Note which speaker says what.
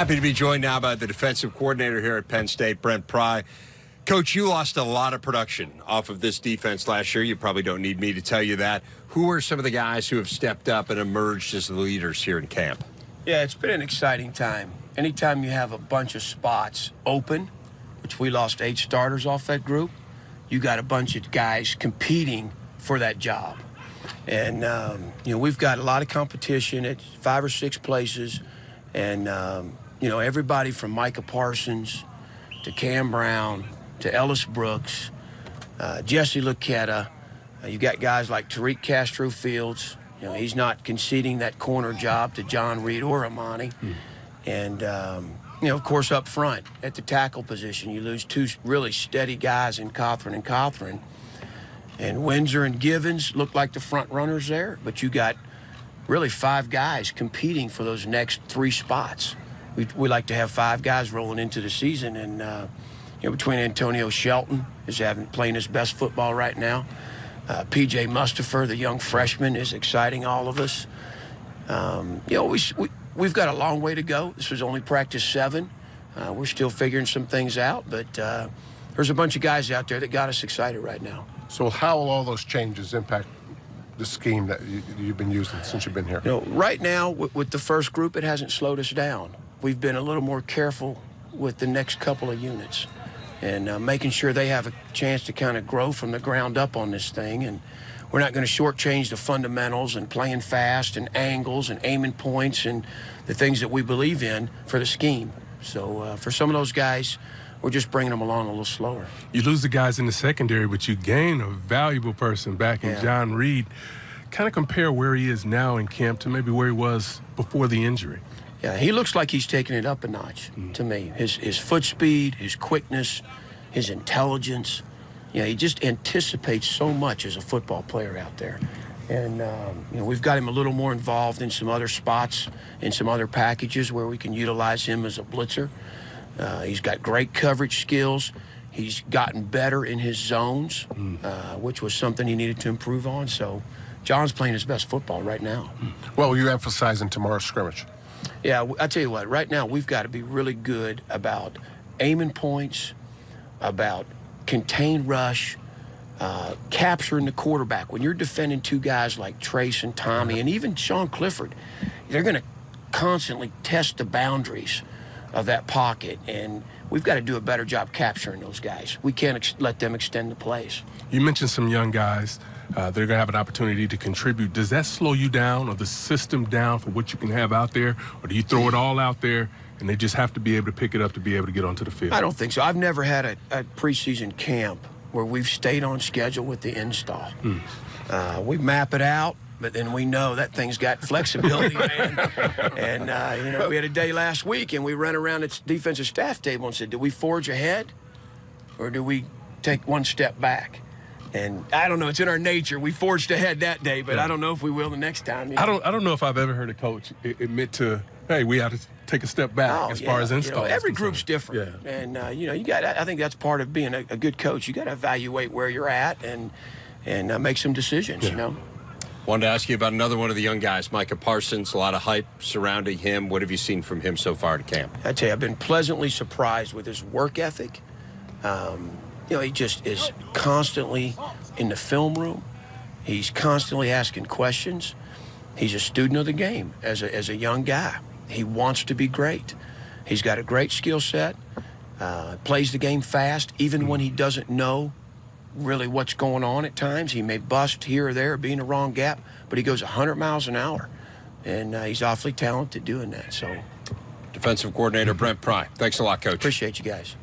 Speaker 1: Happy to be joined now by the defensive coordinator here at Penn State, Brent Pry. Coach, you lost a lot of production off of this defense last year. You probably don't need me to tell you that. Who are some of the guys who have stepped up and emerged as the leaders here in camp?
Speaker 2: Yeah, it's been an exciting time. Anytime you have a bunch of spots open, which we lost 8 starters off that group, you got a bunch of guys competing for that job. And, we've got a lot of competition at 5 or 6 places. And, everybody from Micah Parsons to Cam Brown to Ellis Brooks, Jesse Luqueta. You got guys like Tariq Castro-Fields. He's not conceding that corner job to John Reed or Amani. And, of course, up front at the tackle position, you lose 2 really steady guys in Cothran and Cothran. And Windsor and Givens look like the front runners there, but you got really 5 guys competing for those next 3 spots. We like to have 5 guys rolling into the season, and between Antonio Shelton is playing his best football right now. P.J. Mustapher, the young freshman, is exciting all of us. We've got a long way to go. This was only practice 7. We're still figuring some things out, but there's a bunch of guys out there that got us excited right now.
Speaker 3: So how will all those changes impact the scheme that you've been using since you've been here?
Speaker 2: Right now, with the first group, it hasn't slowed us down. We've been a little more careful with the next couple of units and making sure they have a chance to kind of grow from the ground up on this thing. And we're not going to shortchange the fundamentals and playing fast and angles and aiming points and the things that we believe in for the scheme. So for some of those guys, we're just bringing them along a little slower.
Speaker 4: You lose the guys in the secondary, but you gain a valuable person back in John Reed. Kind of compare where he is now in camp to maybe where he was before the injury.
Speaker 2: Yeah, he looks like he's taking it up a notch to me. His foot speed, his quickness, his intelligence. He just anticipates so much as a football player out there. And, we've got him a little more involved in some other spots, in some other packages where we can utilize him as a blitzer. He's got great coverage skills. He's gotten better in his zones, which was something he needed to improve on. So John's playing his best football right now.
Speaker 3: Well, you're emphasizing tomorrow's scrimmage.
Speaker 2: Yeah, I tell you what, right now we've got to be really good about aiming points, about contained rush, capturing the quarterback. When you're defending 2 guys like Trace and Tommy and even Sean Clifford, they're going to constantly test the boundaries of that pocket, and we've got to do a better job capturing those guys. We can't let them extend the plays.
Speaker 4: You mentioned some young guys. They're going to have an opportunity to contribute. Does that slow you down or the system down for what you can have out there? Or do you throw it all out there and they just have to be able to pick it up to be able to get onto the field?
Speaker 2: I don't think so. I've never had a preseason camp where we've stayed on schedule with the install. We map it out, but then we know that thing's got flexibility, man. And, we had a day last week, and we ran around its defensive staff table and said, do we forge ahead or do we take one step back? And I don't know, it's in our nature. We forged ahead that day, but I don't know if we will the next time.
Speaker 4: I don't know if I've ever heard a coach admit to, hey, we have to take a step back as far as install.
Speaker 2: Every group's different. Yeah. And, I think that's part of being a good coach. You got to evaluate where you're at and make some decisions,
Speaker 1: Wanted to ask you about another one of the young guys, Micah Parsons. A lot of hype surrounding him. What have you seen from him so far at camp?
Speaker 2: I tell you, I've been pleasantly surprised with his work ethic. He just is constantly in the film room. He's constantly asking questions. He's a student of the game as a young guy. He wants to be great. He's got a great skill set, plays the game fast, even when he doesn't know really what's going on at times. He may bust here or there, be in the wrong gap, but he goes 100 miles an hour, and he's awfully talented doing that. So,
Speaker 1: defensive coordinator Brent Pry. Thanks a lot, Coach.
Speaker 2: Appreciate you guys.